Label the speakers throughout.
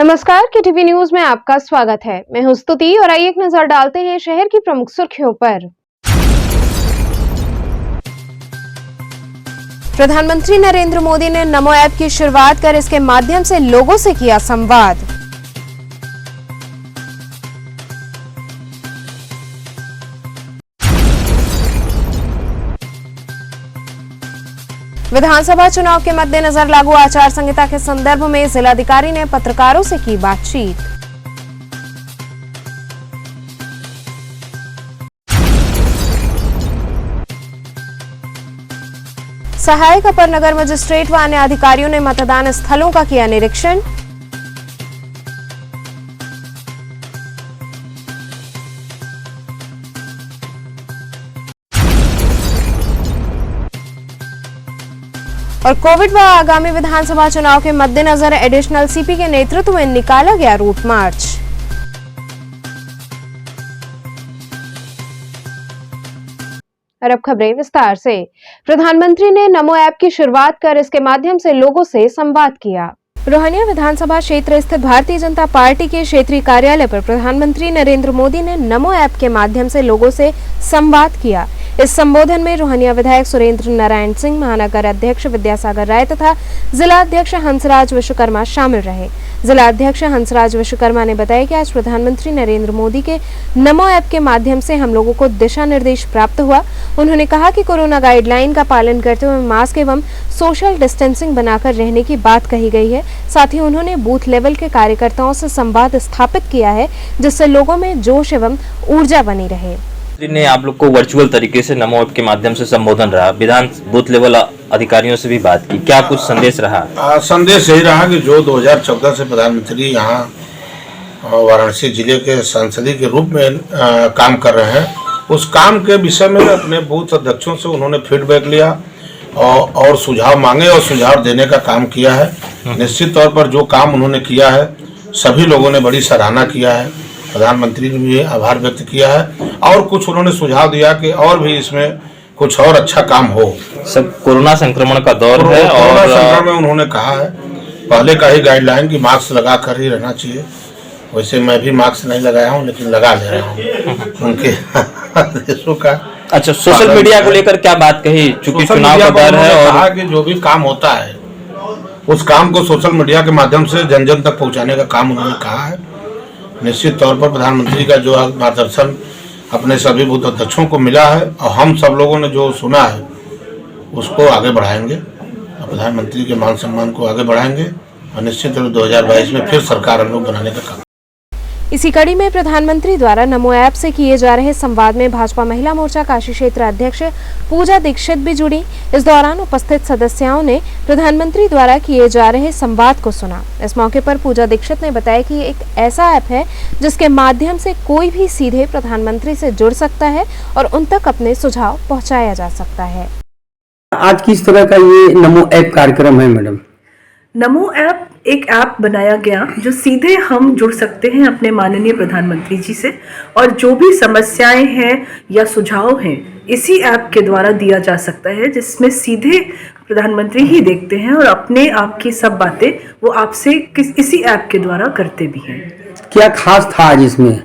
Speaker 1: नमस्कार, KTV news में आपका स्वागत है। मैं हूं स्तुति और आइए एक नजर डालते हैं शहर की प्रमुख सुर्खियों पर। प्रधानमंत्री नरेंद्र मोदी ने नमो ऐप की शुरुआत कर इसके माध्यम से लोगों से किया संवाद। विधानसभा चुनाव के मद्देनजर लागू आचार संहिता के संदर्भ में जिलाधिकारी ने पत्रकारों से की बातचीत। सहायक अपर नगर मजिस्ट्रेट व अन्य अधिकारियों ने मतदान स्थलों का किया निरीक्षण। और कोविड व आगामी विधानसभा चुनाव के मद्देनजर एडिशनल सीपी के नेतृत्व में निकाला गया रूट मार्च। और अब खबरें विस्तार से। प्रधानमंत्री ने नमो ऐप की शुरुआत कर इसके माध्यम से लोगों से संवाद किया। रोहनिया विधानसभा क्षेत्र स्थित भारतीय जनता पार्टी के क्षेत्रीय कार्यालय पर प्रधानमंत्री नरेंद्र मोदी ने नमो ऐप के माध्यम से लोगों से संवाद किया। इस संबोधन में रोहनिया विधायक सुरेंद्र नारायण सिंह, महानगर अध्यक्ष विद्यासागर राय तथा जिला अध्यक्ष हंसराज विश्वकर्मा शामिल रहे। जिला अध्यक्ष हंसराज विश्वकर्मा ने बताया कि आज प्रधानमंत्री नरेंद्र मोदी के नमो ऐप के माध्यम से हम लोगों को दिशा निर्देश प्राप्त हुआ। उन्होंने कहा कि कोरोना गाइडलाइन का पालन करते हुए मास्क एवं सोशल डिस्टेंसिंग बनाकर रहने की बात कही गई है। साथ ही उन्होंने बूथ लेवल के कार्यकर्ताओं से संवाद स्थापित किया है, जिससे लोगों में जोश एवं ऊर्जा बनी रहे।
Speaker 2: ने आप लोग को वर्चुअल तरीके से नमो ऐप के माध्यम से संबोधन रहा, विधान बूथ लेवल अधिकारियों से भी बात की, क्या कुछ संदेश रहा?
Speaker 3: संदेश यही रहा कि जो 2014 से प्रधानमंत्री यहाँ वाराणसी जिले के सांसद के रूप में काम कर रहे हैं, उस काम के विषय में अपने बूथ अध्यक्षों से उन्होंने फीडबैक लिया और सुझाव मांगे और सुझाव देने का काम किया है। निश्चित तौर पर जो काम उन्होंने किया है सभी लोगों ने बड़ी सराहना किया है। प्रधानमंत्री ने भी आभार व्यक्त किया है और कुछ उन्होंने सुझाव दिया कि और भी इसमें कुछ और अच्छा काम हो।
Speaker 2: सब कोरोना संक्रमण का दौर है और
Speaker 3: कोरोना संक्रमण में उन्होंने कहा है पहले का ही गाइडलाइन कि मास्क लगा कर ही रहना चाहिए। वैसे मैं भी मास्क नहीं लगाया हूँ, लेकिन लगा ले रहा हूँ उनके देशों का।
Speaker 2: अच्छा, सोशल मीडिया को लेकर क्या बात कही? चूंकि चुनाव का दौर है और
Speaker 3: कहा कि जो भी काम होता है उस काम को सोशल मीडिया के माध्यम से जन जन तक पहुँचाने का काम उन्होंने कहा है। निश्चित तौर पर प्रधानमंत्री का जो मार्गदर्शन अपने सभी बूथ अध्यक्षों को मिला है और हम सब लोगों ने जो सुना है उसको आगे बढ़ाएंगे और प्रधानमंत्री के मान सम्मान को आगे बढ़ाएंगे और निश्चित रूप 2022 में फिर सरकार हम लोग बनाने का काम।
Speaker 1: इसी कड़ी में प्रधानमंत्री द्वारा नमो ऐप से किए जा रहे संवाद में भाजपा महिला मोर्चा काशी क्षेत्र अध्यक्ष पूजा दीक्षित भी जुड़ी। इस दौरान उपस्थित सदस्यों ने प्रधानमंत्री द्वारा किए जा रहे संवाद को सुना। इस मौके पर पूजा दीक्षित ने बताया कि एक ऐसा ऐप है जिसके माध्यम से कोई भी सीधे प्रधानमंत्री से जुड़ सकता है और उन तक अपने सुझाव पहुँचाया जा सकता है।
Speaker 4: आज किस तरह का ये नमो ऐप कार्यक्रम है मैडम?
Speaker 5: नमो ऐप एक ऐप बनाया गया जो सीधे हम जुड़ सकते हैं अपने माननीय प्रधानमंत्री जी से, और जो भी समस्याएं हैं या सुझाव हैं इसी ऐप के द्वारा दिया जा सकता है, जिसमें सीधे प्रधानमंत्री ही देखते हैं और अपने आप की सब बातें वो आपसे इसी ऐप के द्वारा करते भी हैं।
Speaker 4: क्या खास था आज इसमें?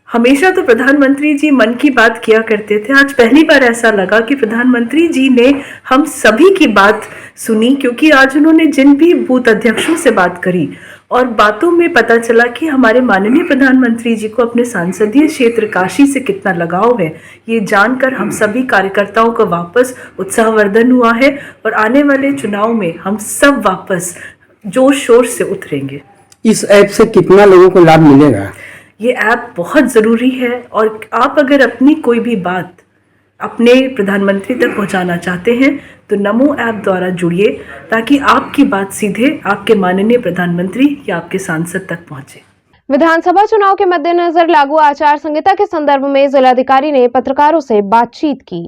Speaker 5: हमेशा तो प्रधानमंत्री जी मन की बात किया करते थे, आज पहली बार ऐसा लगा कि प्रधानमंत्री जी ने हम सभी की बात सुनी, क्योंकि आज उन्होंने जिन भी बूथ अध्यक्षों से बात करी और बातों में पता चला कि हमारे माननीय प्रधानमंत्री जी को अपने संसदीय क्षेत्र काशी से कितना लगाव है। ये जानकर हम सभी कार्यकर्ताओं को वापस उत्साहवर्धन हुआ है और आने वाले चुनाव में हम सब वापस जोश शोर से उतरेंगे।
Speaker 4: इस ऐप से कितना लोगों को लाभ मिलेगा?
Speaker 5: ये ऐप बहुत ज़रूरी है और आप अगर अपनी कोई भी बात अपने प्रधानमंत्री तक पहुंचाना चाहते हैं तो नमो ऐप द्वारा जुड़िए, ताकि आपकी बात सीधे आपके माननीय प्रधानमंत्री या आपके सांसद तक पहुंचे।
Speaker 1: विधानसभा चुनाव के मद्देनजर लागू आचार संहिता के संदर्भ में जिलाधिकारी ने पत्रकारों से बातचीत की।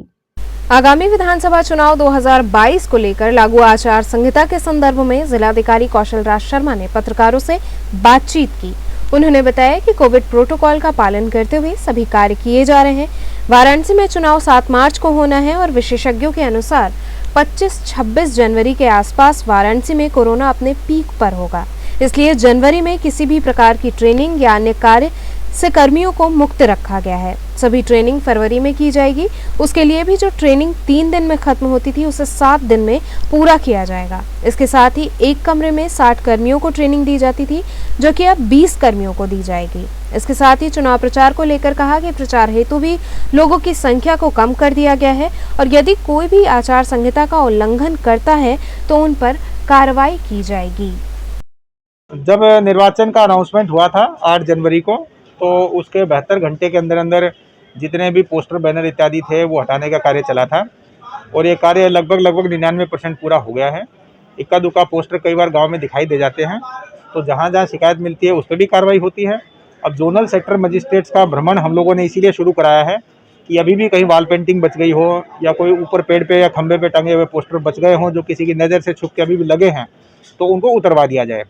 Speaker 1: आगामी विधानसभा चुनाव 2022 को लेकर लागू आचार संहिता के संदर्भ में जिलाधिकारी कौशल राज शर्मा ने पत्रकारों से बातचीत की। उन्होंने बताया कि कोविड प्रोटोकॉल का पालन करते हुए सभी कार्य किए जा रहे हैं। वाराणसी में चुनाव 7 मार्च को होना है और विशेषज्ञों के अनुसार 25-26 जनवरी के आसपास वाराणसी में कोरोना अपने पीक पर होगा। इसलिए जनवरी में किसी भी प्रकार की ट्रेनिंग या अन्य कार्य से कर्मियों को मुक्त रखा गया है। सभी ट्रेनिंग फरवरी में की जाएगी। उसके लिए भी जो ट्रेनिंग 3 दिन में खत्म होती थी उसे 7 दिन में पूरा किया जाएगा। इसके साथ ही एक कमरे में 60 कर्मियों को ट्रेनिंग दी जाती थी, जो कि अब 20 कर्मियों को दी जाएगी। इसके साथ ही चुनाव प्रचार को लेकर कहा कि प्रचार हेतु भी लोगों की संख्या को कम कर दिया गया है और यदि कोई भी आचार संहिता का उल्लंघन करता है तो उन पर कार्रवाई की जाएगी।
Speaker 6: जब निर्वाचन का अनाउंसमेंट हुआ था 8 जनवरी को, तो उसके 72 घंटे के अंदर अंदर जितने भी पोस्टर बैनर इत्यादि थे वो हटाने का कार्य चला था और ये कार्य लगभग 99% पूरा हो गया है। इक्का दुक्का पोस्टर कई बार गांव में दिखाई दे जाते हैं, तो जहां जहां शिकायत मिलती है उस पर भी कार्रवाई होती है। अब जोनल सेक्टर मजिस्ट्रेट्स का भ्रमण हम लोगों ने इसीलिए शुरू कराया है कि अभी भी कहीं वॉल पेंटिंग बच गई हो या कोई ऊपर पेड़ पे या खंबे पे टंगे हुए पोस्टर बच गए हों जो किसी की नज़र से छुप के अभी भी लगे हैं, तो उनको उतरवा दिया जाए।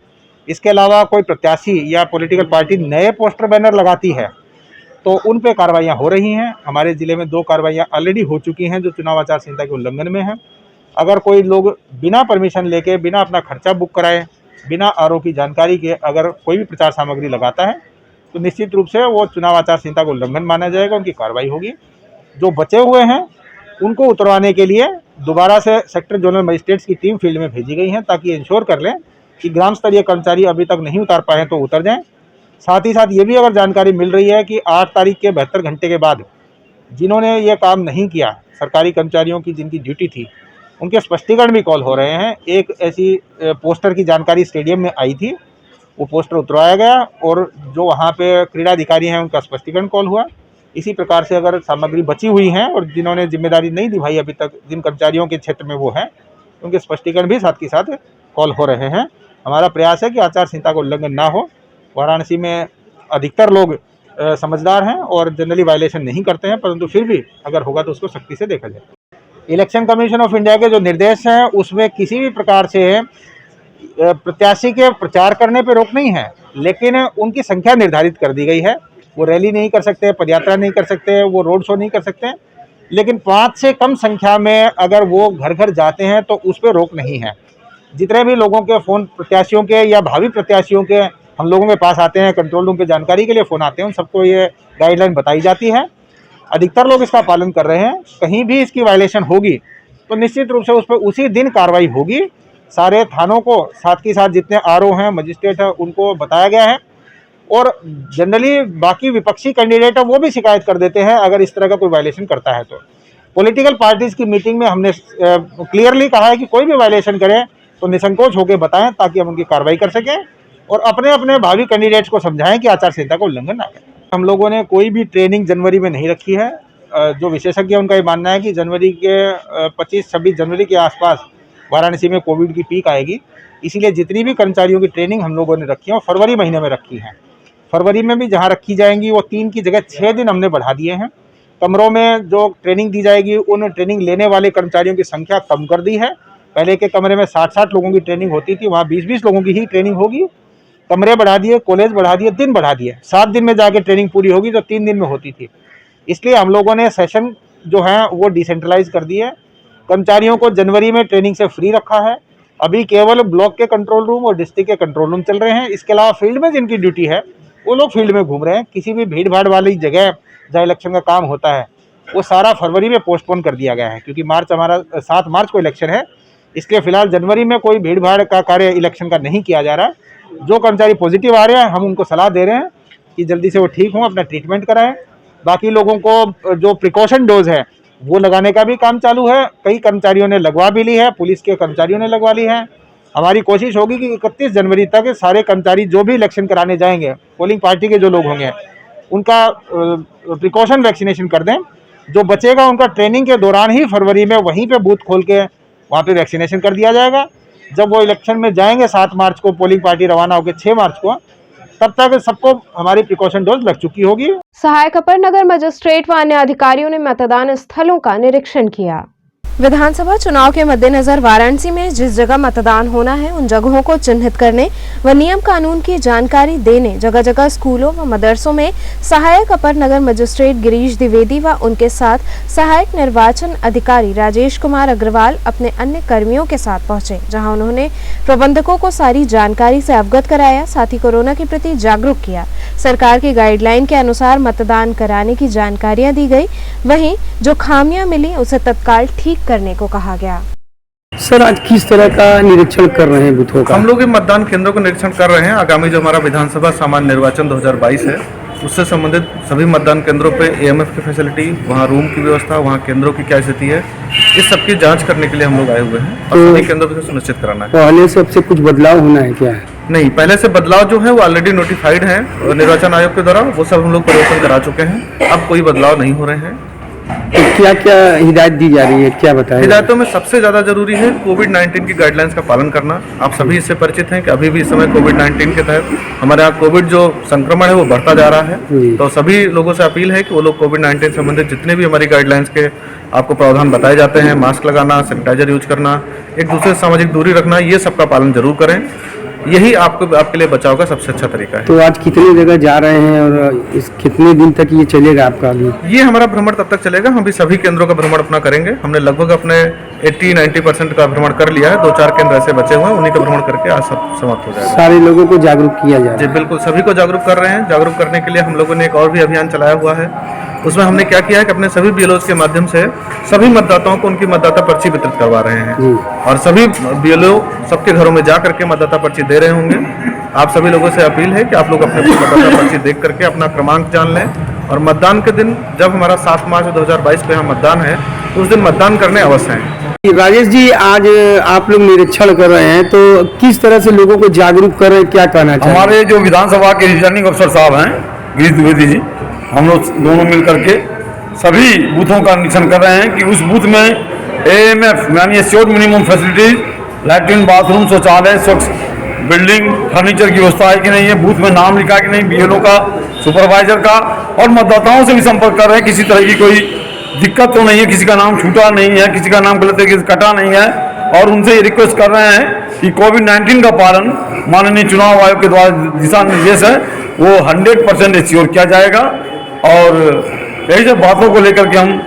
Speaker 6: इसके अलावा कोई प्रत्याशी या पॉलिटिकल पार्टी नए पोस्टर बैनर लगाती है तो उन पे कार्रवाइयाँ हो रही हैं। हमारे ज़िले में 2 कार्रवाइयाँ ऑलरेडी हो चुकी हैं जो चुनाव आचार संहिता के उल्लंघन में हैं। अगर कोई लोग बिना परमिशन लेके, बिना अपना खर्चा बुक कराए, बिना आरओ की जानकारी के अगर कोई भी प्रचार सामग्री लगाता है तो निश्चित रूप से वो चुनाव आचार संहिता का उल्लंघन माना जाएगा, उनकी कार्रवाई होगी। जो बचे हुए हैं उनको उतरवाने के लिए दोबारा से सेक्टर जोनल मजिस्ट्रेट्स की टीम फील्ड में भेजी गई है ताकि इंश्योर कर लें कि ग्राम स्तरीय कर्मचारी अभी तक नहीं उतार पाए तो उतर जाएं। साथ ही साथ ये भी अगर जानकारी मिल रही है कि 8 तारीख के 72 घंटे के बाद जिन्होंने ये काम नहीं किया, सरकारी कर्मचारियों की जिनकी ड्यूटी थी, उनके स्पष्टीकरण भी कॉल हो रहे हैं। एक ऐसी पोस्टर की जानकारी स्टेडियम में आई थी, वो पोस्टर उतरवाया गया और जो वहाँ पे क्रीड़ा अधिकारी हैं उनका स्पष्टीकरण कॉल हुआ। इसी प्रकार से अगर सामग्री बची हुई हैं और जिन्होंने जिम्मेदारी नहीं निभाई अभी तक, जिन कर्मचारियों के क्षेत्र में वो हैं, उनके स्पष्टीकरण भी साथ के साथ कॉल हो रहे हैं। हमारा प्रयास है कि आचार संहिता का उल्लंघन ना हो। वाराणसी में अधिकतर लोग समझदार हैं और जनरली वायलेशन नहीं करते हैं, परंतु फिर भी अगर होगा तो उसको सख्ती से देखा जाए। इलेक्शन कमीशन ऑफ इंडिया के जो निर्देश हैं उसमें किसी भी प्रकार से प्रत्याशी के प्रचार करने पर रोक नहीं है, लेकिन उनकी संख्या निर्धारित कर दी गई है। वो रैली नहीं कर सकते, पदयात्रा नहीं कर सकते, वो रोड शो नहीं कर सकते, लेकिन 5 से कम संख्या में अगर वो घर घर जाते हैं तो उस पर रोक नहीं है। जितने भी लोगों के फ़ोन प्रत्याशियों के या भावी प्रत्याशियों के हम लोगों के पास आते हैं, कंट्रोल रूम पे जानकारी के लिए फ़ोन आते हैं, उन सबको ये गाइडलाइन बताई जाती है। अधिकतर लोग इसका पालन कर रहे हैं। कहीं भी इसकी वायलेशन होगी तो निश्चित रूप से उस पर उसी दिन कार्रवाई होगी। सारे थानों को साथ के साथ जितने आरओ हैं, मजिस्ट्रेट हैं, उनको बताया गया है और जनरली बाकी विपक्षी कैंडिडेट है वो भी शिकायत कर देते हैं अगर इस तरह का कोई वायलेशन करता है तो। पॉलिटिकल पार्टीज़ की मीटिंग में हमने क्लियरली कहा है कि कोई भी वायलेशन करे तो निसंकोच होकर बताएं ताकि हम उनकी कार्रवाई कर सकें और अपने अपने भावी कैंडिडेट्स को समझाएं कि आचार संहिता का उल्लंघन ना करें। हम लोगों ने कोई भी ट्रेनिंग जनवरी में नहीं रखी है। जो विशेषज्ञ उनका ये मानना है कि जनवरी के 25-26 जनवरी के आसपास वाराणसी में कोविड की पीक आएगी, इसीलिए जितनी भी कर्मचारियों की ट्रेनिंग हम लोगों ने रखी है वो फरवरी महीने में रखी है। फरवरी में भी जहाँ रखी जाएंगी वो 3 की जगह 6 दिन हमने बढ़ा दिए हैं। कमरों में जो ट्रेनिंग दी जाएगी उन ट्रेनिंग लेने वाले कर्मचारियों की संख्या कम कर दी है। पहले के कमरे में 60-60 लोगों की ट्रेनिंग होती थी, वहाँ 20-20 लोगों की ही ट्रेनिंग होगी। कमरे बढ़ा दिए, कॉलेज बढ़ा दिए, दिन बढ़ा दिए। 7 दिन में जाके ट्रेनिंग पूरी होगी जो 3 दिन में होती थी। इसलिए हम लोगों ने सेशन जो है वो डिसेंट्रलाइज कर दिए। कर्मचारियों को जनवरी में ट्रेनिंग से फ्री रखा है। अभी केवल ब्लॉक के कंट्रोल रूम और डिस्ट्रिक्ट के कंट्रोल रूम चल रहे हैं। इसके अलावा फील्ड में जिनकी ड्यूटी है वो लोग फील्ड में घूम रहे हैं। किसी भी भीड़ भाड़ वाली जगह जहाँ इलेक्शन का काम होता है वो सारा फरवरी में पोस्टपोन कर दिया गया है, क्योंकि हमारा 7 मार्च को इलेक्शन है। इसलिए फिलहाल जनवरी में कोई भीड़ भाड़ का कार्य इलेक्शन का नहीं किया जा रहा। जो कर्मचारी पॉजिटिव आ रहे हैं हम उनको सलाह दे रहे हैं कि जल्दी से वो ठीक हों, अपना ट्रीटमेंट कराएं। बाकी लोगों को जो प्रिकॉशन डोज है वो लगाने का भी काम चालू है। कई कर्मचारियों ने लगवा भी ली है, पुलिस के कर्मचारियों ने लगवा ली है। हमारी कोशिश होगी कि 31 जनवरी तक सारे कर्मचारी जो भी इलेक्शन कराने जाएंगे, पोलिंग पार्टी के जो लोग होंगे, उनका प्रिकॉशन वैक्सीनेशन कर दें। जो बचेगा उनका ट्रेनिंग के दौरान ही फरवरी में वहीं पे बूथ खोल के वहाँ पे वैक्सीनेशन कर दिया जाएगा। जब वो इलेक्शन में जाएंगे 7 मार्च को, पोलिंग पार्टी रवाना होकर 6 मार्च को, तब तक सबको हमारी प्रिकॉशन डोज लग चुकी होगी।
Speaker 1: सहायक अपर नगर मजिस्ट्रेट व अन्य अधिकारियों ने मतदान स्थलों का निरीक्षण किया। विधानसभा चुनाव के मद्देनजर वाराणसी में जिस जगह मतदान होना है उन जगहों को चिन्हित करने व नियम कानून की जानकारी देने जगह जगह स्कूलों व मदरसों में सहायक अपर नगर मजिस्ट्रेट गिरीश द्विवेदी व उनके साथ सहायक निर्वाचन अधिकारी राजेश कुमार अग्रवाल अपने अन्य कर्मियों के साथ पहुंचे, जहां उन्होंने प्रबंधकों को सारी जानकारी से अवगत कराया, साथ ही कोरोना के प्रति जागरूक किया। सरकार की गाइडलाइन के अनुसार मतदान कराने की जानकारियां दी गई, वहीं जो खामियां मिली उसे तत्काल ठीक करने को कहा गया।
Speaker 4: सर, आज किस तरह का निरीक्षण कर रहे हैं बूथों का?
Speaker 7: हम लोग मतदान केंद्रों का निरीक्षण कर रहे हैं। आगामी जो हमारा विधानसभा सामान्य निर्वाचन 2022 है उससे संबंधित सभी मतदान केंद्रों पे एएमएफ की फैसिलिटी, वहाँ रूम की व्यवस्था, वहाँ केंद्रों की क्या स्थिति है, इस सब की जांच करने के लिए हम लोग आए हुए हैं और सभी केंद्रों पर सुनिश्चित कराना है।
Speaker 4: पहले से अब से कुछ बदलाव होना है क्या?
Speaker 7: नहीं, पहले से बदलाव जो है वो ऑलरेडी नोटिफाइड है और निर्वाचन आयोग के द्वारा वो सब हम लोग परिवर्तन करा चुके हैं। अब कोई बदलाव नहीं हो रहे हैं।
Speaker 4: तो क्या क्या हिदायत दी जा रही है, क्या बताएं?
Speaker 7: हिदायतों में सबसे ज़्यादा जरूरी है कोविड-19 की गाइडलाइंस का पालन करना। आप सभी इससे परिचित हैं कि अभी भी इस समय कोविड-19 के तहत हमारे यहाँ कोविड जो संक्रमण है वो बढ़ता जा रहा है। तो सभी लोगों से अपील है कि वो लोग कोविड-19 से संबंधित जितने भी हमारी गाइडलाइंस के आपको प्रावधान बताए जाते हैं, मास्क लगाना, सैनिटाइजर यूज करना, एक दूसरे से सामाजिक दूरी रखना, ये सबका पालन जरूर करें। यही आपके लिए बचाव का सबसे अच्छा तरीका है।
Speaker 4: तो आज कितनी जगह जा रहे हैं और इस कितने दिन तक ये चलेगा आपका? अभी
Speaker 7: ये हमारा भ्रमण तब तक चलेगा। हम भी सभी केंद्रों का भ्रमण अपना करेंगे। हमने लगभग अपने 80-90% का भ्रमण कर लिया है। 2-4 केंद्र ऐसे बचे हुए हैं, उन्हीं का भ्रमण करके आज सब समाप्त हो जाएगा।
Speaker 4: सारे लोगों को जागरूक किया जा रहा
Speaker 7: जी
Speaker 4: है?
Speaker 7: बिल्कुल, सभी को जागरूक कर रहे हैं। जागरूक करने के लिए हम लोगों ने एक और भी अभियान चलाया हुआ है। उसमें हमने क्या किया है कि अपने सभी बीएलओ के माध्यम से सभी मतदाताओं को उनकी मतदाता पर्ची वितरित करवा रहे हैं और सभी बीएलओ सबके घरों में जा करके मतदाता पर्ची दे रहे होंगे। आप सभी लोगों से अपील है कि आप लोग अपने मतदाता पर्ची देख करके अपना क्रमांक जान लें और मतदान के दिन जब हमारा 7 मार्च 2022 को यहाँ मतदान है उस दिन मतदान करने अवश्य हैं।
Speaker 4: राजेश जी, आज आप लोग निरीक्षण कर रहे हैं तो किस तरह से लोगों को जागरूक कर रहे हैं, क्या कहना चाहिए?
Speaker 8: हमारे जो विधानसभा के रिटर्निंग अफसर साहब हैं गिरीश द्विवेदी जी, हम लोग दोनों मिल करके सभी बूथों का निरीक्षण कर रहे हैं कि उस बूथ में एएमएफ यानी assured minimum facilities, latrine, bathroom, शौचालय, स्वच्छ बिल्डिंग, फर्नीचर की व्यवस्था है कि नहीं है, बूथ में नाम लिखा कि नहीं, बीएलओ का, सुपरवाइजर का, और मतदाताओं से भी संपर्क कर रहे हैं। किसी तरह की कोई दिक्कत तो नहीं है, किसी का नाम छूटा नहीं है, किसी का नाम गलत तरीके से कटा नहीं है, और उनसे ये रिक्वेस्ट कर रहे हैं कि कोविड-19 का पालन माननीय चुनाव आयोग के द्वारा दिशा निर्देश है वो 100% एश्योर किया जाएगा। और यही सब बातों को लेकर के हम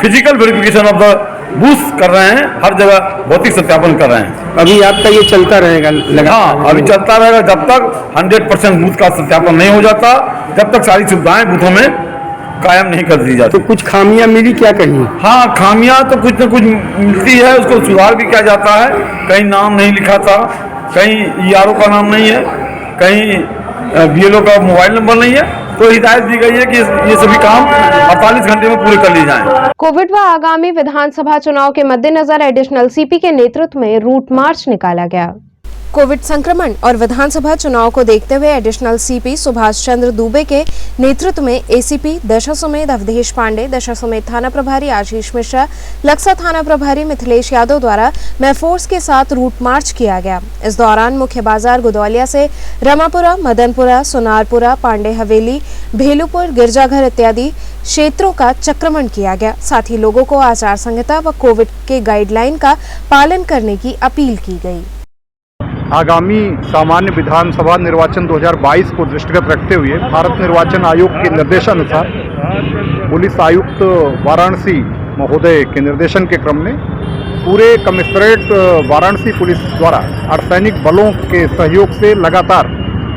Speaker 8: physical verification of the booth कर रहे हैं, हर जगह भौतिक सत्यापन कर रहे हैं।
Speaker 4: अभी आपका ये चलता रहेगा लगातार?
Speaker 8: हाँ, अभी चलता रहेगा जब तक 100% बूथ का सत्यापन नहीं हो जाता, जब तक सारी सुविधाएं बूथों में कायम नहीं कर दी जाती।
Speaker 4: तो कुछ खामियां मिली क्या कहीं?
Speaker 8: हाँ, खामियां तो कुछ न कुछ मिलती है, उसको सुधार भी किया जाता है। कहीं नाम नहीं लिखा था, कहीं ईआरओ का नाम नहीं है, कहीं बीएलओ का मोबाइल नंबर नहीं है, तो हिदायत दी गई है कि ये सभी काम 48 घंटे में पूरे कर लिए जाएं।
Speaker 1: कोविड व आगामी विधानसभा चुनाव के मद्देनजर एडिशनल सीपी के नेतृत्व में रूट मार्च निकाला गया। कोविड संक्रमण और विधानसभा चुनाव को देखते हुए एडिशनल सीपी सुभाष चंद्र दुबे के नेतृत्व में एसीपी दशाश्वमेध अवधेश पांडे, दशाश्वमेध थाना प्रभारी आशीष मिश्रा, लक्सा थाना प्रभारी मिथिलेश यादव द्वारा मैफोर्स के साथ रूट मार्च किया गया। इस दौरान मुख्य बाजार गुदौलिया से रमापुरा, मदनपुरा, सोनारपुरा, पांडे हवेली, भेलुपुर, गिरजाघर इत्यादि क्षेत्रों का चक्रमण किया गया। साथ ही लोगों को आचार संहिता व कोविड के गाइडलाइन का पालन करने की अपील की गई।
Speaker 9: आगामी सामान्य विधानसभा निर्वाचन 2022 को दृष्टिगत रखते हुए भारत निर्वाचन आयोग के निर्देशानुसार पुलिस आयुक्त वाराणसी महोदय के निर्देशन के क्रम में पूरे कमिश्नरेट वाराणसी पुलिस द्वारा अर्धसैनिक बलों के सहयोग से लगातार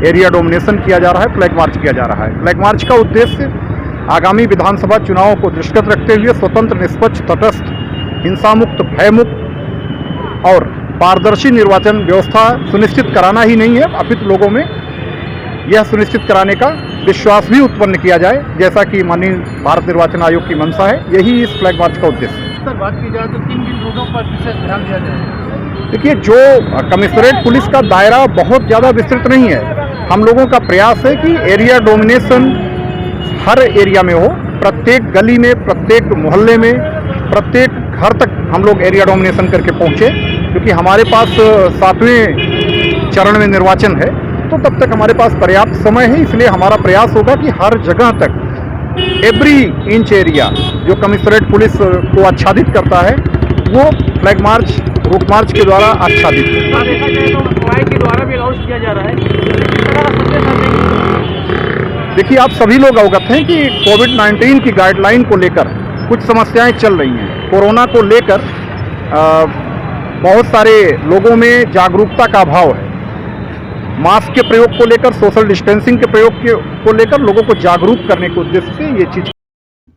Speaker 9: एरिया डोमिनेशन किया जा रहा है, फ्लैग मार्च किया जा रहा है। फ्लैग मार्च का उद्देश्य आगामी विधानसभा चुनाव को दृष्टिगत रखते हुए स्वतंत्र, निष्पक्ष, तटस्थ, हिंसामुक्त, भयमुक्त और पारदर्शी निर्वाचन व्यवस्था सुनिश्चित कराना ही नहीं है, अपितु लोगों में यह सुनिश्चित कराने का विश्वास भी उत्पन्न किया जाए, जैसा कि माननीय भारत निर्वाचन आयोग की मंशा है। यही इस फ्लैग मार्च का उद्देश्य है।
Speaker 10: सर, बात की जाए तो किन किन रूटों पर विशेष ध्यान दिया जाए?
Speaker 9: देखिए, जो कमिश्नरेट पुलिस का दायरा बहुत ज़्यादा विस्तृत नहीं है। हम लोगों का प्रयास है कि एरिया डोमिनेशन हर एरिया में हो, प्रत्येक गली में, प्रत्येक मोहल्ले में, प्रत्येक घर तक हम लोग एरिया डोमिनेशन करके पहुँचे, क्योंकि हमारे पास 7वें चरण में निर्वाचन है, तो तब तक हमारे पास पर्याप्त समय है। इसलिए हमारा प्रयास होगा कि हर जगह तक एवरी इंच एरिया जो कमिश्नरेट पुलिस को आच्छादित करता है वो फ्लैग मार्च, रोड मार्च के द्वारा आच्छादित है।
Speaker 10: देखा जाए तो मोबाइल के द्वारा भी अनाउंस किया जा रहा है, किस तरह का संदेश आप देंगे?
Speaker 9: देखिए, आप सभी लोग अवगत हैं कि कोविड-19 की गाइडलाइन को लेकर कुछ समस्याएं चल रही हैं। कोरोना को लेकर बहुत सारे लोगों में जागरूकता का अभाव है। मास्क के प्रयोग को लेकर, सोशल डिस्टेंसिंग के प्रयोग को लेकर लोगों को जागरूक करने के उद्देश्य से ये चीज।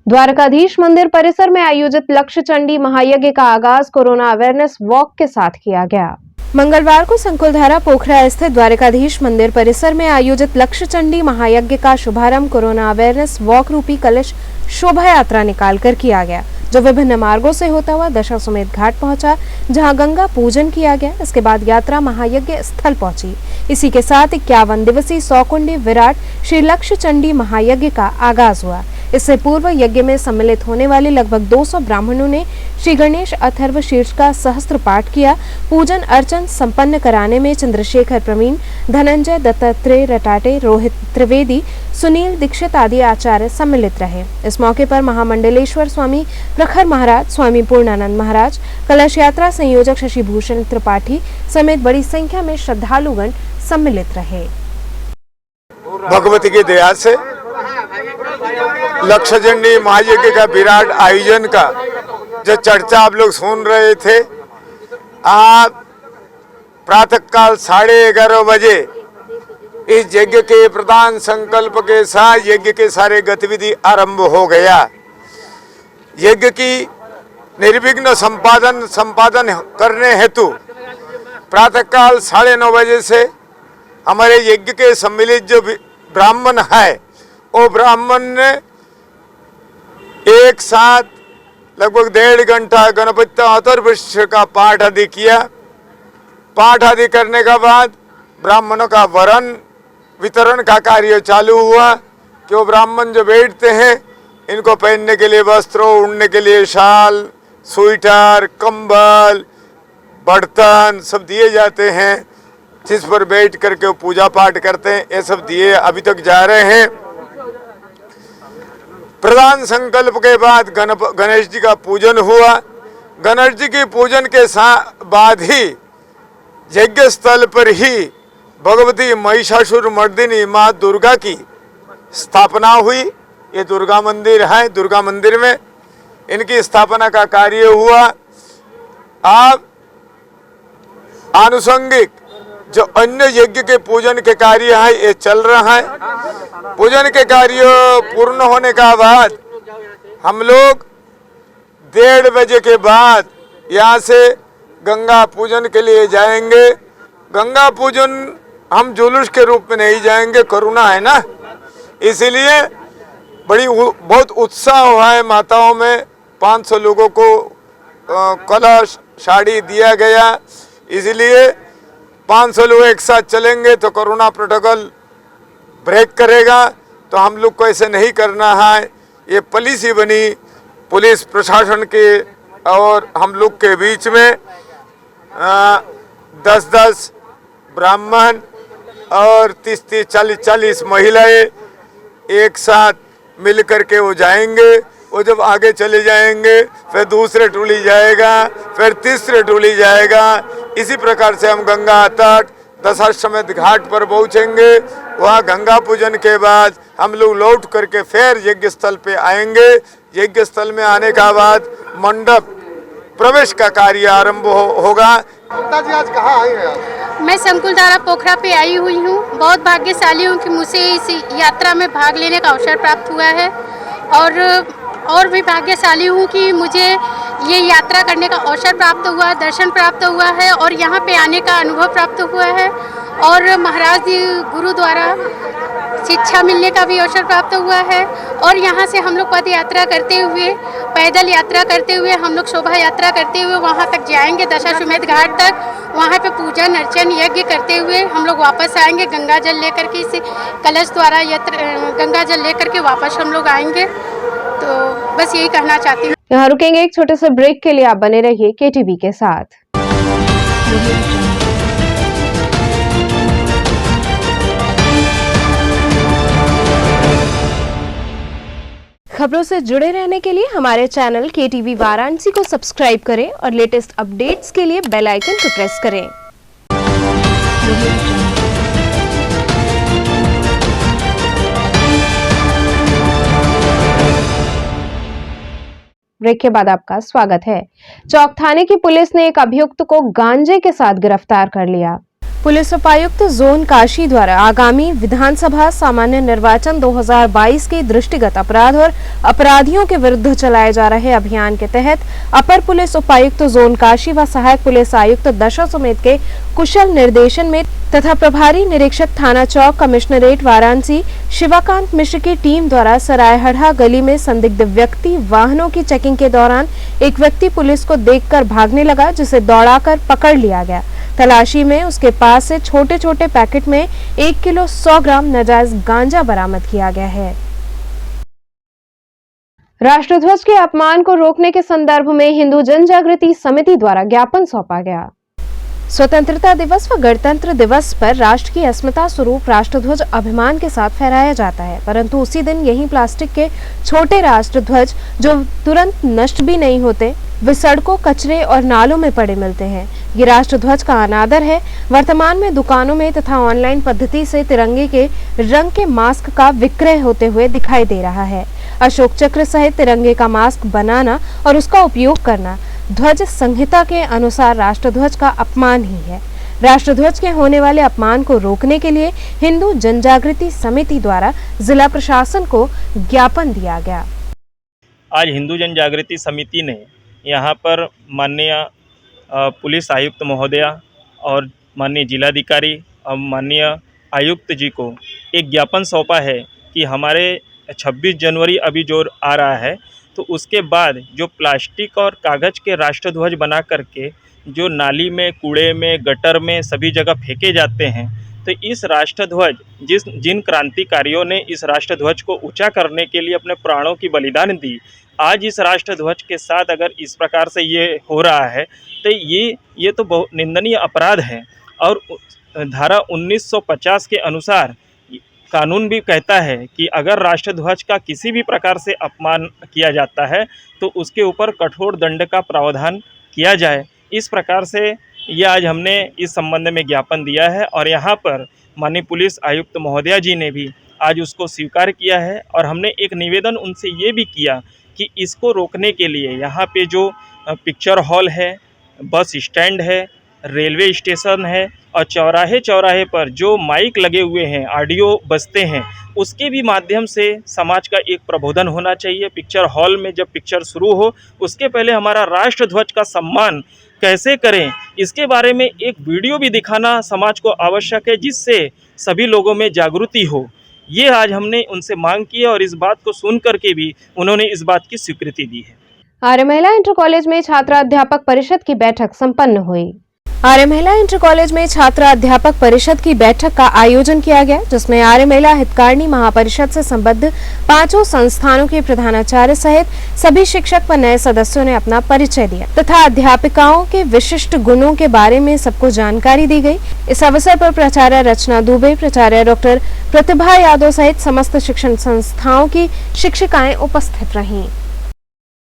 Speaker 1: द्वारकाधीश मंदिर परिसर में आयोजित लक्ष्य चंडी महायज्ञ का आगाज कोरोना अवेयरनेस वॉक के साथ किया गया। मंगलवार को संकुलधारा पोखरा स्थित द्वारकाधीश मंदिर परिसर में आयोजित लक्ष्य चंडी महायज्ञ का शुभारंभ कोरोना अवेयरनेस वॉक रूपी कलश शोभा यात्रा निकालकर किया गया, जो विभिन्न मार्गों से होता हुआ दशाश्वमेध घाट पहुंचा, जहां गंगा पूजन किया गया। इसके बाद यात्रा महायज्ञ स्थल पहुंची। इसी के साथ 51 दिवसीय 100 कुंडी विराट श्री लक्ष्य चंडी महायज्ञ का आगाज हुआ। इससे पूर्व यज्ञ में सम्मिलित होने वाले लगभग 200 ब्राह्मणों ने श्री गणेश अथर्व शीर्ष का सहस्त्र पाठ किया। पूजन अर्चन संपन्न कराने में चंद्रशेखर प्रवीण, धनंजय दत्तात्रेय रटाटे, रोहित त्रिवेदी, सुनील दीक्षित आदि आचार्य सम्मिलित रहे। इस मौके पर महामंडलेश्वर स्वामी प्रखर महाराज, स्वामी पूर्णानंद महाराज, कलश यात्रा संयोजक शशि भूषण त्रिपाठी समेत बड़ी संख्या में श्रद्धालुगण सम्मिलित रहे।
Speaker 11: भगवती की दया से लक्ष्य चंडी महायज्ञ का विराट आयोजन का जो चर्चा आप लोग सुन रहे थे, आप प्रातःकाल 11:30 बजे इस यज्ञ के प्रधान संकल्प के साथ यज्ञ के सारे गतिविधि आरंभ हो गया। यज्ञ की निर्विघ्न संपादन करने हेतु प्रातःकाल 9:30 बजे से हमारे यज्ञ के सम्मिलित जो ब्राह्मण है, वो ब्राह्मण ने एक साथ लगभग 1.5 घंटा गणपति अथर्वशीर्ष का पाठ आदि किया। पाठ आदि करने के बाद ब्राह्मणों का वरण वितरण का कार्य चालू हुआ कि वो ब्राह्मण जो बैठते हैं, इनको पहनने के लिए वस्त्र, उड़ने के लिए शाल, स्वेटर, कंबल, बर्तन सब दिए जाते हैं, जिस पर बैठ करके वो पूजा पाठ करते हैं। ये सब दिए अभी तक जा रहे हैं। प्रधान संकल्प के बाद गणेश जी का पूजन हुआ। गणेश जी की पूजन के बाद ही यज्ञ स्थल पर ही भगवती महिषासुर मर्दिनी माँ दुर्गा की स्थापना हुई। ये दुर्गा मंदिर है, दुर्गा मंदिर में इनकी स्थापना का कार्य हुआ। अब आनुषंगिक जो अन्य यज्ञ के पूजन के कार्य है, ये चल रहा है। पूजन के कार्य पूर्ण होने का बाद हम लोग 1:30 बजे के बाद यहाँ से गंगा पूजन के लिए जाएंगे। गंगा पूजन हम जुलूस के रूप में नहीं जाएंगे, कोरोना है ना, इसीलिए बहुत उत्साह हुआ है माताओं में। 500 लोगों को कलश साड़ी दिया गया, इसलिए 500 लोग एक साथ चलेंगे तो कोरोना प्रोटोकॉल ब्रेक करेगा। तो हम लोग को ऐसे नहीं करना है। ये पॉलिसी बनी पुलिस प्रशासन के और हम लोग के बीच में। 10-10 ब्राह्मण और 30-30, 40-40 महिलाएं एक साथ मिल करके वो जाएंगे। वो जब आगे चले जाएंगे, फिर दूसरे टोली जाएगा, फिर तीसरे टोली जाएगा। इसी प्रकार से हम गंगा तट दशाश्वमेध घाट पर पहुँचेंगे। वहाँ गंगा पूजन के बाद हम लोग लौट करके फिर यज्ञ स्थल पे आएंगे। यज्ञ स्थल में आने का बाद मंडप प्रवेश का कार्य आरंभ होगा।
Speaker 10: जी आज कहाँ आई हैं आप?
Speaker 12: मैं संकुलधारा पोखरा पे आई हुई हूँ। बहुत भाग्यशाली हूँ कि मुझे इस यात्रा में भाग लेने का अवसर प्राप्त हुआ है, और भी भाग्यशाली हूँ कि मुझे ये यात्रा करने का अवसर प्राप्त हुआ, दर्शन प्राप्त हुआ है और यहाँ पे आने का अनुभव प्राप्त हुआ है, और महाराज जी गुरु द्वारा शिक्षा मिलने का भी अवसर प्राप्त हुआ है। और यहाँ से हम लोग पद यात्रा करते हुए, पैदल यात्रा करते हुए, हम लोग शोभा यात्रा करते हुए वहाँ तक जाएंगे, दशाश्वमेध घाट तक। वहाँ पे पूजन अर्चन यज्ञ करते हुए हम लोग वापस आएंगे। गंगा जल लेकर के, इसे कलश द्वारा गंगा जल लेकर के वापस हम लोग आएंगे। तो बस यही कहना चाहती हूँ।
Speaker 1: यहाँ रुकेंगे एक छोटे से ब्रेक के लिए। आप बने रहिए केटीवी के साथ। खबरों से जुड़े रहने के लिए हमारे चैनल KTV वाराणसी को सब्सक्राइब करें और लेटेस्ट अपडेट्स के लिए बेल आइकन को प्रेस करें। ब्रेक के बाद आपका स्वागत है। चौक थाने की पुलिस ने एक अभियुक्त को गांजे के साथ गिरफ्तार कर लिया। पुलिस उपायुक्त जोन काशी द्वारा आगामी विधानसभा सामान्य निर्वाचन 2022 के दृष्टिगत अपराध और अपराधियों के विरुद्ध चलाए जा रहे अभियान के तहत अपर पुलिस उपायुक्त जोन काशी व सहायक पुलिस आयुक्त दशा समेत के कुशल निर्देशन में तथा प्रभारी निरीक्षक थाना चौक कमिश्नरेट वाराणसी शिवाकांत मिश्र की टीम द्वारा सरायहड़ा गली में संदिग्ध व्यक्ति वाहनों की चेकिंग के दौरान एक व्यक्ति पुलिस को देखकर भागने लगा, जिसे दौड़ाकर पकड़ लिया गया। तलाशी में उसके पास से छोटे छोटे पैकेट में 1 किलो 100 ग्राम नाजायज गांजा बरामद किया गया है। राष्ट्रध्वज के अपमान को रोकने के संदर्भ में हिंदू जन जागृति समिति द्वारा ज्ञापन सौंपा गया। स्वतंत्रता दिवस व गणतंत्र दिवस पर राष्ट्र की अस्मिता स्वरूप राष्ट्रध्वज अभिमान के साथ फहराया जाता है, परंतु उसी दिन यही प्लास्टिक के छोटे राष्ट्रध्वज जो तुरंत नष्ट भी नहीं होते, वे सड़कों, कचरे और नालों में पड़े मिलते हैं। ये राष्ट्रध्वज का अनादर है। वर्तमान में दुकानों में तथा ऑनलाइन पद्धति से तिरंगे के रंग के मास्क का विक्रय होते हुए दिखाई दे रहा है। अशोक चक्र सहित तिरंगे का मास्क बनाना और उसका उपयोग करना ध्वज संहिता के अनुसार राष्ट्रध्वज का अपमान ही है। राष्ट्रध्वज के होने वाले अपमान को रोकने के लिए हिंदू जनजागृति समिति द्वारा जिला प्रशासन को ज्ञापन दिया गया।
Speaker 13: आज हिंदू जनजागृति समिति ने यहाँ पर माननीय पुलिस आयुक्त महोदया और माननीय जिलाधिकारी और माननीय आयुक्त जी को एक ज्ञापन सौंपा है कि हमारे 26 जनवरी अभी जो आ रहा है, तो उसके बाद जो प्लास्टिक और कागज़ के राष्ट्रध्वज बना करके जो नाली में, कूड़े में, गटर में सभी जगह फेंके जाते हैं, तो इस राष्ट्रध्वज जिन क्रांतिकारियों ने इस राष्ट्रध्वज को ऊंचा करने के लिए अपने प्राणों की बलिदान दी, आज इस राष्ट्रध्वज के साथ अगर इस प्रकार से ये हो रहा है तो ये तो बहुत निंदनीय अपराध है। और धारा 1950 के अनुसार कानून भी कहता है कि अगर राष्ट्रध्वज का किसी भी प्रकार से अपमान किया जाता है तो उसके ऊपर कठोर दंड का प्रावधान किया जाए। इस प्रकार से ये आज हमने इस संबंध में ज्ञापन दिया है और यहाँ पर माननीय पुलिस आयुक्त महोदया जी ने भी आज उसको स्वीकार किया है। और हमने एक निवेदन उनसे ये भी किया कि इसको रोकने के लिए यहाँ पे जो पिक्चर हॉल है, बस स्टैंड है, रेलवे स्टेशन है और चौराहे चौराहे पर जो माइक लगे हुए हैं, ऑडियो बजते हैं, उसके भी माध्यम से समाज का एक प्रबोधन होना चाहिए। पिक्चर हॉल में जब पिक्चर शुरू हो उसके पहले हमारा राष्ट्रध्वज का सम्मान कैसे करें, इसके बारे में एक वीडियो भी दिखाना समाज को आवश्यक है, जिससे सभी लोगों में जागृति हो। ये आज हमने उनसे मांग की है और इस बात को सुन करके भी उन्होंने इस बात की स्वीकृति दी है।
Speaker 1: आर्य महिला इंटर कॉलेज में छात्रा अध्यापक परिषद की बैठक संपन्न हुई। आर्य महिला इंटर कॉलेज में छात्रा अध्यापक परिषद की बैठक का आयोजन किया गया, जिसमें आर्य महिला हितकारिणी महापरिषद से संबद्ध 5 संस्थानों के प्रधानाचार्य सहित सभी शिक्षक व नए सदस्यों ने अपना परिचय दिया तथा अध्यापिकाओं के विशिष्ट गुणों के बारे में सबको जानकारी दी गई। इस अवसर पर प्राचार्य रचना दुबे, प्राचार्य डॉक्टर प्रतिभा यादव सहित समस्त शिक्षण संस्थाओं की शिक्षिकाएं उपस्थित रहीं।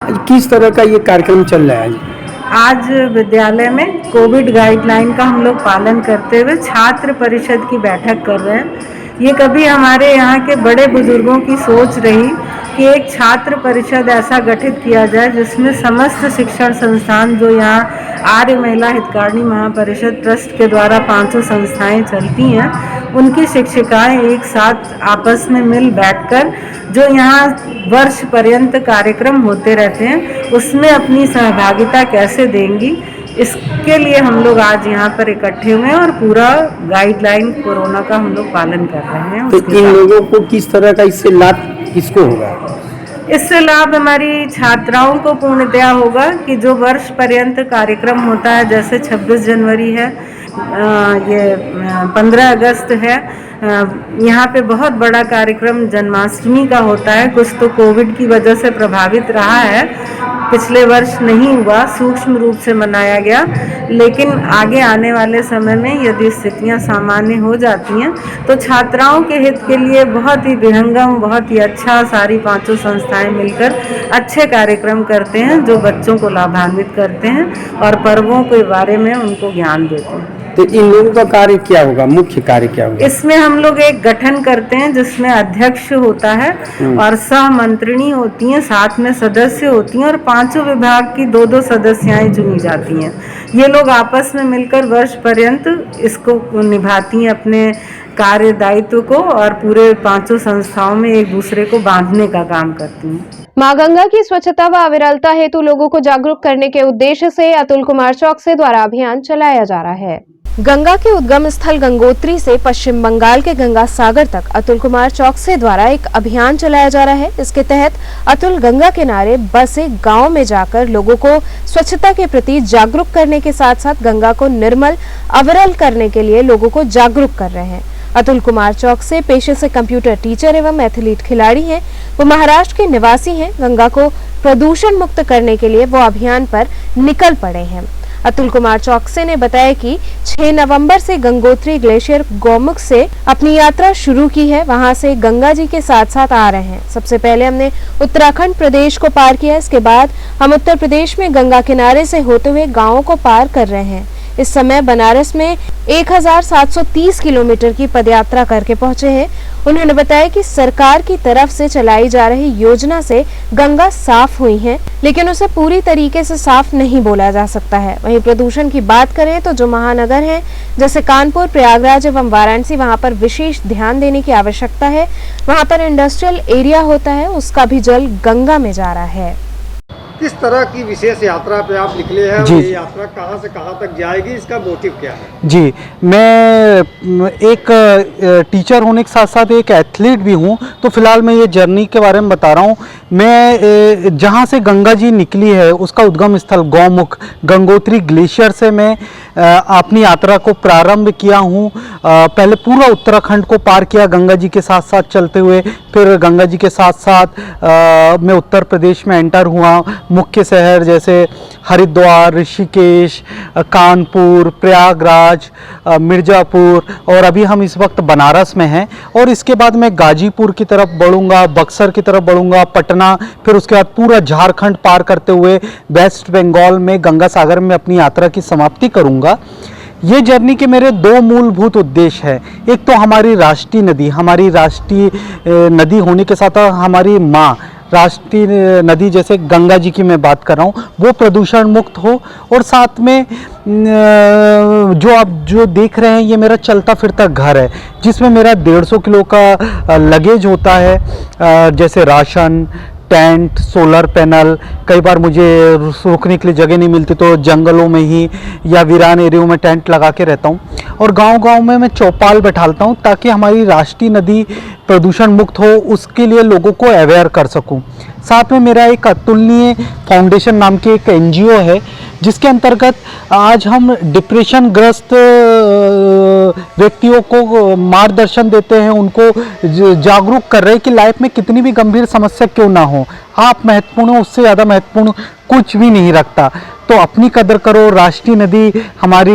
Speaker 4: किस तरह का ये कार्यक्रम चल रहा है?
Speaker 5: आज विद्यालय में कोविड गाइडलाइन का हम लोग पालन करते हुए छात्र परिषद की बैठक कर रहे हैं। ये कभी हमारे यहाँ के बड़े बुजुर्गों की सोच रही कि एक छात्र परिषद ऐसा गठित किया जाए जिसमें समस्त शिक्षण संस्थान जो यहाँ आर्य महिला हितकारिणी महापरिषद ट्रस्ट के द्वारा 500 संस्थाएं चलती हैं, उनकी शिक्षिकाएं एक साथ आपस में मिल बैठकर जो यहाँ वर्ष पर्यंत कार्यक्रम होते रहते हैं उसमें अपनी सहभागिता कैसे देंगी, इसके लिए हम लोग आज यहाँ पर इकट्ठे हुए हैं और पूरा गाइडलाइन कोरोना का हम लोग पालन कर रहे हैं।
Speaker 4: तो इन लोगों को किस तरह का इससे लाभ किसको होगा?
Speaker 5: इससे लाभ हमारी छात्राओं को पूर्णतया होगा कि जो वर्ष पर्यंत कार्यक्रम होता है, जैसे 26 जनवरी है, ये 15 अगस्त है, यहाँ पे बहुत बड़ा कार्यक्रम जन्माष्टमी का होता है, कुछ तो कोविड की वजह से प्रभावित रहा है। पिछले वर्ष नहीं हुआ, सूक्ष्म रूप से मनाया गया, लेकिन आगे आने वाले समय में यदि स्थितियां सामान्य हो जाती हैं तो छात्राओं के हित के लिए बहुत ही विहंगम, बहुत ही अच्छा सारी पांचों संस्थाएं मिलकर अच्छे कार्यक्रम करते हैं जो बच्चों को लाभान्वित करते हैं और पर्वों के बारे में उनको ज्ञान देते हैं।
Speaker 4: तो इन लोगों का कार्य क्या होगा, मुख्य कार्य क्या होगा?
Speaker 5: इसमें हम लोग एक गठन करते हैं जिसमें अध्यक्ष होता है और सह मंत्रिणी होती हैं, साथ में सदस्य होती हैं और पांचों विभाग की 2-2 सदस्याएं चुनी जाती हैं। ये लोग आपस में मिलकर वर्ष पर्यंत इसको निभाती हैं, अपने कार्य दायित्व को, और पूरे पांचों संस्थाओं में एक दूसरे को बांधने का काम करती हैं।
Speaker 1: मां गंगा की स्वच्छता व अविरलता हेतु लोगों को जागरूक करने के उद्देश्य से अतुल कुमार चौकसे द्वारा अभियान चलाया जा रहा है। गंगा के उद्गम स्थल गंगोत्री से पश्चिम बंगाल के गंगा सागर तक अतुल कुमार चौकसे द्वारा एक अभियान चलाया जा रहा है। इसके तहत अतुल गंगा किनारे बसे गांव में जाकर लोगों को स्वच्छता के प्रति जागरूक करने के साथ साथ गंगा को निर्मल अविरल करने के लिए लोगों को जागरूक कर रहे हैं। अतुल कुमार चौकसे पेशे से कंप्यूटर टीचर एवं एथलीट खिलाड़ी हैं। वो महाराष्ट्र के निवासी हैं। गंगा को प्रदूषण मुक्त करने के लिए वो अभियान पर निकल पड़े हैं। अतुल कुमार चौकसे ने बताया कि 6 नवंबर से गंगोत्री ग्लेशियर गौमुख से अपनी यात्रा शुरू की है। वहां से गंगा जी के साथ साथ आ रहे हैं। सबसे पहले हमने उत्तराखंड प्रदेश को पार किया, इसके बाद हम उत्तर प्रदेश में गंगा किनारे से होते हुए गांवों को पार कर रहे हैं। इस समय बनारस में 1730 किलोमीटर की पदयात्रा करके पहुंचे हैं। उन्होंने बताया कि सरकार की तरफ से चलाई जा रही योजना से गंगा साफ हुई है, लेकिन उसे पूरी तरीके से साफ नहीं बोला जा सकता है। वहीं प्रदूषण की बात करें तो जो महानगर हैं जैसे कानपुर, प्रयागराज एवं वाराणसी, वहां पर विशेष ध्यान देने की आवश्यकता है। वहां पर इंडस्ट्रियल एरिया होता है, उसका भी जल गंगा में जा रहा है।
Speaker 4: किस तरह की विशेष यात्रा पे आप निकले हैं?
Speaker 6: जी।
Speaker 4: ये यात्रा कहाँ से कहाँ तक जाएगी, इसका मोटिव क्या है?
Speaker 6: जी, मैं एक टीचर होने के साथ साथ एक एथलीट भी हूँ, तो फिलहाल मैं ये जर्नी के बारे में बता रहा हूँ। मैं जहाँ से गंगा जी निकली है उसका उद्गम स्थल गौमुख गंगोत्री ग्लेशियर से मैं अपनी यात्रा को प्रारंभ किया हूँ। पहले पूरा उत्तराखंड को पार किया गंगा जी के साथ साथ चलते हुए, फिर गंगा जी के साथ साथ मैं उत्तर प्रदेश में एंटर हुआ। मुख्य शहर जैसे हरिद्वार, ऋषिकेश, कानपुर, प्रयागराज, मिर्ज़ापुर, और अभी हम इस वक्त बनारस में हैं। और इसके बाद मैं गाजीपुर की तरफ बढ़ूंगा, बक्सर की तरफ बढ़ूंगा, पटना, फिर उसके बाद पूरा झारखंड पार करते हुए वेस्ट बंगाल में गंगा सागर में अपनी यात्रा की समाप्ति करूंगा। ये जर्नी के मेरे 2 मूलभूत उद्देश्य हैं। एक तो हमारी राष्ट्रीय नदी होने के साथ हमारी माँ राष्ट्रीय नदी जैसे गंगा जी की मैं बात कर रहा हूँ, वो प्रदूषण मुक्त हो, और साथ में जो आप जो देख रहे हैं ये मेरा चलता फिरता घर है जिसमें मेरा 150 किलो का लगेज होता है, जैसे राशन, टेंट, सोलर पैनल। कई बार मुझे रुकने के लिए जगह नहीं मिलती तो जंगलों में ही या वीरान एरियो में टेंट लगा के रहता हूँ, और गांव-गांव में मैं चौपाल बैठालता हूँ ताकि हमारी राष्ट्रीय नदी प्रदूषण मुक्त हो, उसके लिए लोगों को अवेयर कर सकूँ। साथ में मेरा एक अतुलनीय फाउंडेशन नाम की एक NGO है जिसके अंतर्गत आज हम डिप्रेशन ग्रस्त व्यक्तियों को मार्गदर्शन देते हैं, उनको जागरूक कर रहे हैं कि लाइफ में कितनी भी गंभीर समस्या क्यों ना हो, आप महत्वपूर्ण हो, उससे ज़्यादा महत्वपूर्ण कुछ भी नहीं रखता। तो अपनी कदर करो, राष्ट्रीय नदी हमारी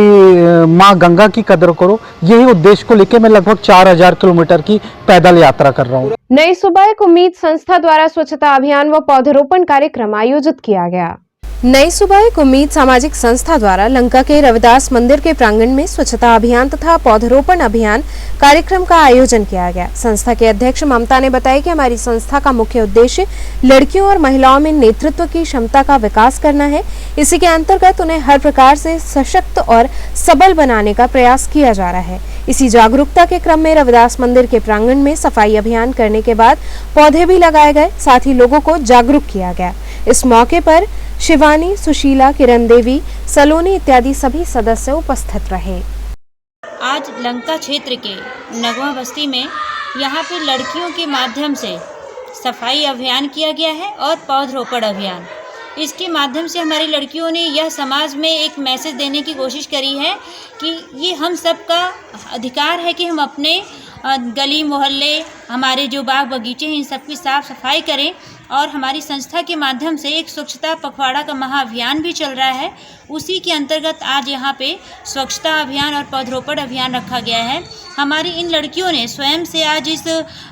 Speaker 6: माँ गंगा की कदर करो। यही उद्देश्य को लेकर मैं लगभग 4000 किलोमीटर की पैदल यात्रा कर रहा हूँ।
Speaker 1: नई सुबह एक उम्मीद संस्था द्वारा स्वच्छता अभियान व पौधरोपण कार्यक्रम आयोजित किया गया। नई सुबह एक उम्मीद सामाजिक संस्था द्वारा लंका के रविदास मंदिर के प्रांगण में स्वच्छता अभियान तथा पौधरोपण अभियान कार्यक्रम का आयोजन किया गया। संस्था के अध्यक्ष ममता ने बताया कि हमारी संस्था का मुख्य उद्देश्य लड़कियों और महिलाओं में नेतृत्व की क्षमता का विकास करना है। इसी के अंतर्गत उन्हें हर प्रकार से सशक्त और सबल बनाने का प्रयास किया जा रहा है। इसी जागरूकता के क्रम में रविदास मंदिर के प्रांगण में सफाई अभियान करने के बाद पौधे भी लगाए गए, साथ ही लोगों को जागरूक किया गया। इस मौके पर शिवानी, सुशीला, किरण देवी, सलोनी इत्यादि सभी सदस्य उपस्थित रहे।
Speaker 14: आज लंका क्षेत्र के नगवा बस्ती में यहाँ पे लड़कियों के माध्यम से सफाई अभियान किया गया है और पौधरोपण अभियान। इसके माध्यम से हमारी लड़कियों ने यह समाज में एक मैसेज देने की कोशिश करी है कि ये हम सब का अधिकार है कि हम अपने गली मोहल्ले, हमारे जो बाग बगीचे हैं, इन सब की साफ़ सफाई करें। और हमारी संस्था के माध्यम से एक स्वच्छता पखवाड़ा का महाअभियान भी चल रहा है। उसी के अंतर्गत आज यहाँ पे स्वच्छता अभियान और पौधरोपण अभियान रखा गया है। हमारी इन लड़कियों ने स्वयं से आज इस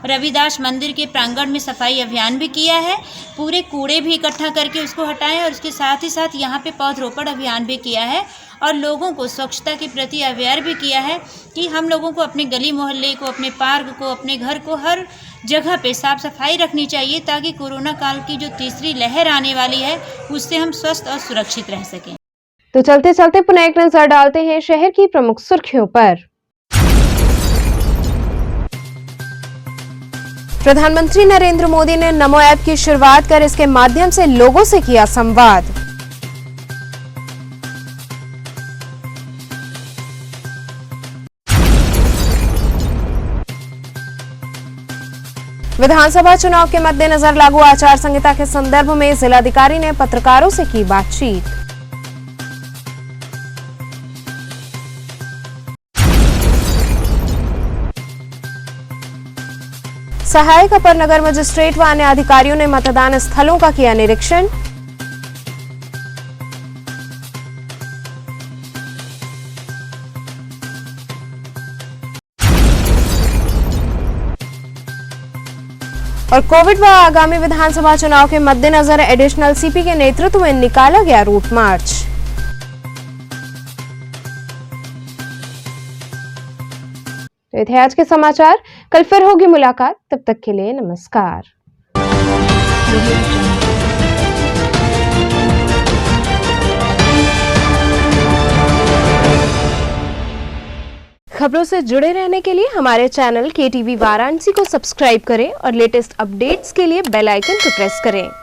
Speaker 14: रविदास मंदिर के प्रांगण में सफाई अभियान भी किया है। पूरे कूड़े भी इकट्ठा करके उसको हटाएं और उसके साथ ही साथ यहाँ पे पौधरोपण अभियान भी किया है और लोगों को स्वच्छता के प्रति अवेयर भी किया है कि हम लोगों को अपने गली मोहल्ले को, अपने पार्क को, अपने घर को, हर जगह पे साफ सफाई रखनी चाहिए ताकि कोरोना काल की जो तीसरी लहर आने वाली है उससे हम स्वस्थ और सुरक्षित रह सकें।
Speaker 1: तो चलते चलते पुनः एक नजर डालते हैं शहर की प्रमुख सुर्खियों पर। प्रधानमंत्री नरेंद्र मोदी ने नमो ऐप की शुरुआत कर इसके माध्यम से लोगों से किया संवाद। विधानसभा चुनाव के मद्देनजर लागू आचार संहिता के संदर्भ में जिलाधिकारी ने पत्रकारों से की बातचीत। सहायक अपर नगर मजिस्ट्रेट व अन्य अधिकारियों ने मतदान स्थलों का किया निरीक्षण। और कोविड व आगामी विधानसभा चुनाव के मद्देनजर एडिशनल सीपी के नेतृत्व में निकाला गया रूट मार्च। तो ये थे आज के समाचार। कल फिर होगी मुलाकात, तब तक के लिए नमस्कार। खबरों से जुड़े रहने के लिए हमारे चैनल KTV वाराणसी को सब्सक्राइब करें और लेटेस्ट अपडेट्स के लिए बेल आइकन को प्रेस करें।